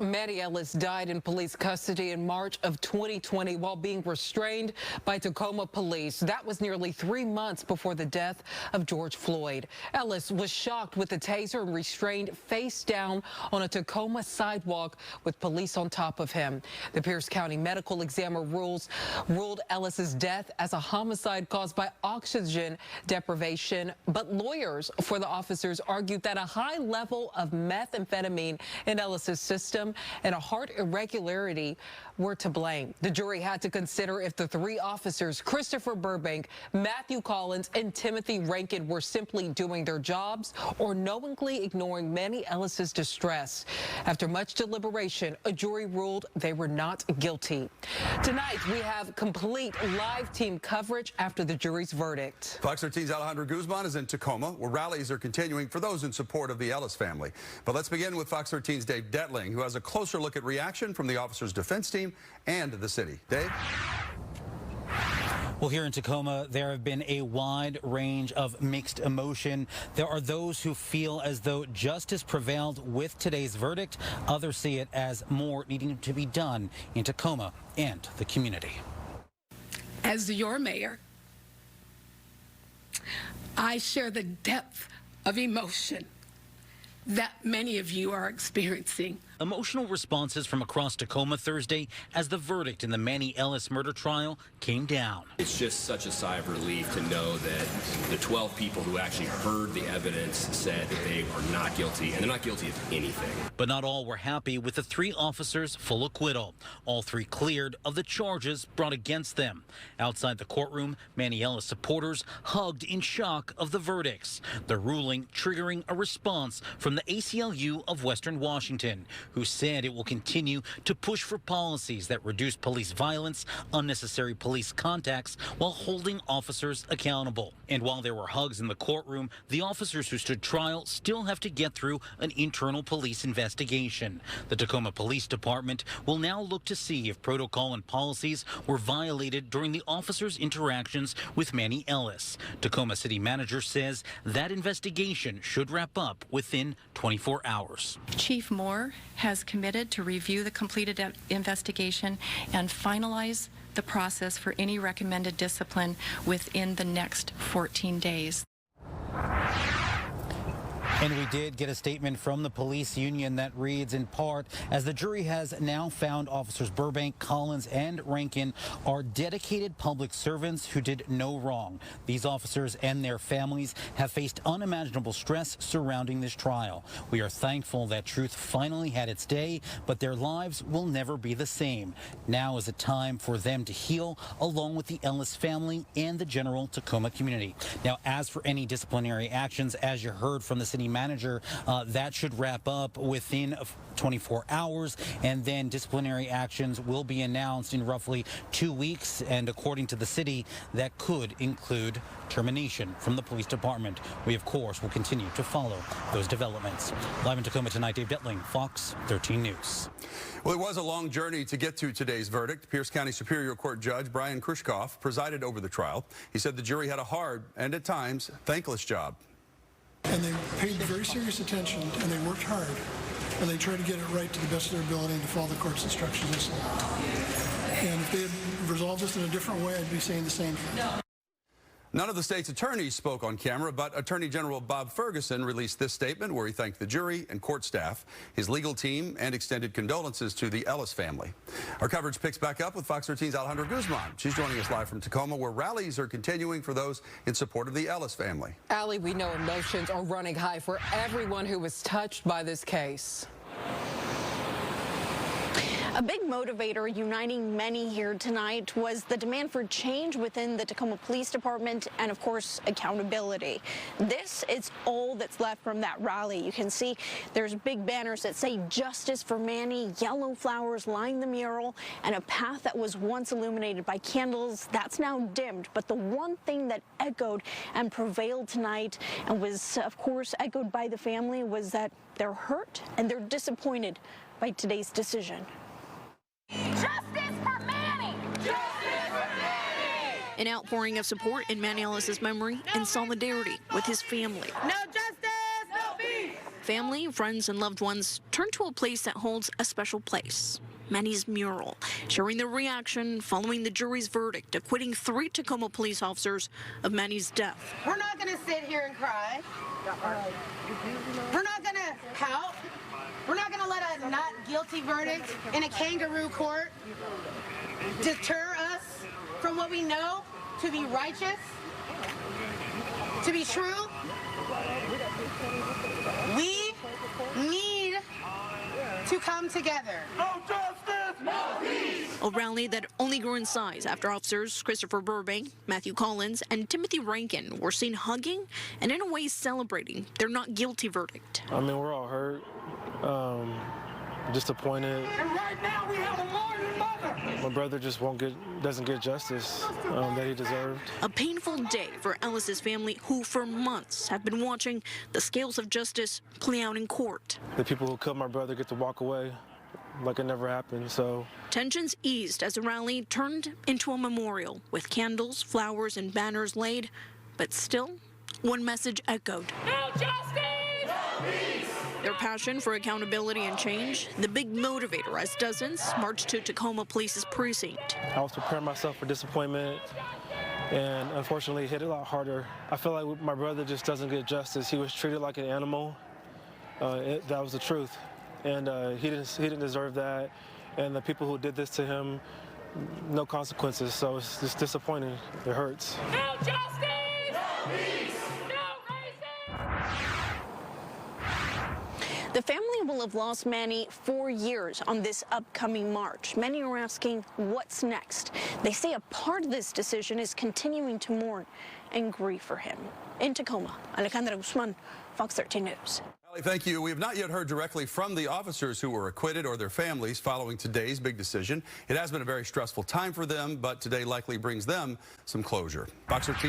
Manny Ellis died in police custody in March of 2020 while being restrained by Tacoma police. That was nearly 3 months before the death of George Floyd. Ellis was shocked with a taser and restrained face down on a Tacoma sidewalk with police on top of him. The Pierce County medical examiner ruled Ellis's death as a homicide caused by oxygen deprivation, but lawyers for the officers argued that a high level of methamphetamine in Ellis's system and a heart irregularity were to blame. The jury had to consider if the three officers, Christopher Burbank, Matthew Collins, and Timothy Rankin, were simply doing their jobs or knowingly ignoring Manny Ellis's distress. After much deliberation, a jury ruled they were not guilty. Tonight, we have complete live team coverage after the jury's verdict. Fox 13's Alejandro Guzman is in Tacoma, where rallies are continuing for those in support of the Ellis family. But let's begin with Fox 13's Dave Detling, who has a closer look at reaction from the officers' defense team and the city. Dave? Well, here in Tacoma, there have been a wide range of mixed emotion. There are those who feel as though justice prevailed with today's verdict. Others see it as more needing to be done in Tacoma and the community. As your mayor, I share the depth of emotion that many of you are experiencing. Emotional responses from across Tacoma Thursday as the verdict in the Manny Ellis murder trial came down. It's just such a sigh of relief to know that the 12 people who actually heard the evidence said that they are not guilty, and they're not guilty of anything. But not all were happy with the three officers' full acquittal. All three cleared of the charges brought against them. Outside the courtroom, Manny Ellis supporters hugged in shock of the verdicts. The ruling triggering a response from the ACLU of Western Washington, who said it will continue to push for policies that reduce police violence, unnecessary police contacts, while holding officers accountable. And while there were hugs in the courtroom, the officers who stood trial still have to get through an internal police investigation. The Tacoma Police Department will now look to see if protocol and policies were violated during the officers' interactions with Manny Ellis. Tacoma City Manager says that investigation should wrap up within 24 hours. Chief Moore has committed to review the completed investigation and finalize the process for any recommended discipline within the next 14 days. And we did get a statement from the police union that reads in part, as the jury has now found officers Burbank, Collins, and Rankin are dedicated public servants who did no wrong. These officers and their families have faced unimaginable stress surrounding this trial. We are thankful that truth finally had its day, but their lives will never be the same. Now is a time for them to heal, along with the Ellis family and the general Tacoma community. Now, as for any disciplinary actions, as you heard from the city manager, that should wrap up within 24 hours, and then disciplinary actions will be announced in roughly 2 weeks, and according to the city, that could include termination from the police department. We, of course, will continue to follow those developments. Live in Tacoma tonight, Dave Detling, Fox 13 News. Well, it was a long journey to get to today's verdict. Pierce County Superior Court Judge Brian Krushkoff presided over the trial. He said the jury had a hard and, at times, thankless job. And they paid very serious attention, and they worked hard, and they tried to get it right to the best of their ability and to follow the court's instructions. And if they had resolved this in a different way, I'd be saying the same thing. None of the state's attorneys spoke on camera, but Attorney General Bob Ferguson released this statement where he thanked the jury and court staff, his legal team, and extended condolences to the Ellis family. Our coverage picks back up with Fox 13's Alejandro Guzman. She's joining us live from Tacoma, where rallies are continuing for those in support of the Ellis family. Allie, we know emotions are running high for everyone who was touched by this case. A big motivator uniting many here tonight was the demand for change within the Tacoma Police Department and, of course, accountability. This is all that's left from that rally. You can see there's big banners that say "Justice for Manny," yellow flowers line the mural, and a path that was once illuminated by candles that's now dimmed. But the one thing that echoed and prevailed tonight and was, of course, echoed by the family was that they're hurt and they're disappointed by today's decision. Justice for Manny! Justice for Manny! An outpouring of support in Manny Ellis' memory and solidarity with his family. No justice, no peace! Family, friends, and loved ones turn to a place that holds a special place. Manny's mural, sharing their reaction following the jury's verdict acquitting 3 Tacoma police officers of Manny's death. We're not going to sit here and cry. We're not going to pout. We're not going to let a not guilty verdict in a kangaroo court deter us from what we know to be righteous, to be true. We need to come together. No justice, no peace. A rally that only grew in size after officers Christopher Burbank, Matthew Collins, and Timothy Rankin were seen hugging and in a way celebrating their not guilty verdict. I mean, we're all hurt, disappointed. And right now we have a mourning mother. My brother just doesn't get justice that he deserved. A painful day for Ellis's family, who for months have been watching the scales of justice play out in court. The people who killed my brother get to walk away like it never happened, so. Tensions eased as the rally turned into a memorial with candles, flowers, and banners laid, but still, one message echoed. No justice, no peace. Their passion for accountability and change, the big motivator as dozens marched to Tacoma Police's precinct. I was preparing myself for disappointment, and unfortunately it hit a lot harder. I feel like my brother just doesn't get justice. He was treated like an animal. That was the truth. And he didn't deserve that. And the people who did this to him, no consequences. So it's just disappointing. It hurts. No justice, no peace, no racism. The family will have lost Manny 4 years on this upcoming march. Many are asking, what's next? They say a part of this decision is continuing to mourn and grieve for him. In Tacoma, Alejandra Guzman, Fox 13 News. Ali, thank you. We have not yet heard directly from the officers who were acquitted or their families following today's big decision. It has been a very stressful time for them, but today likely brings them some closure. Fox 13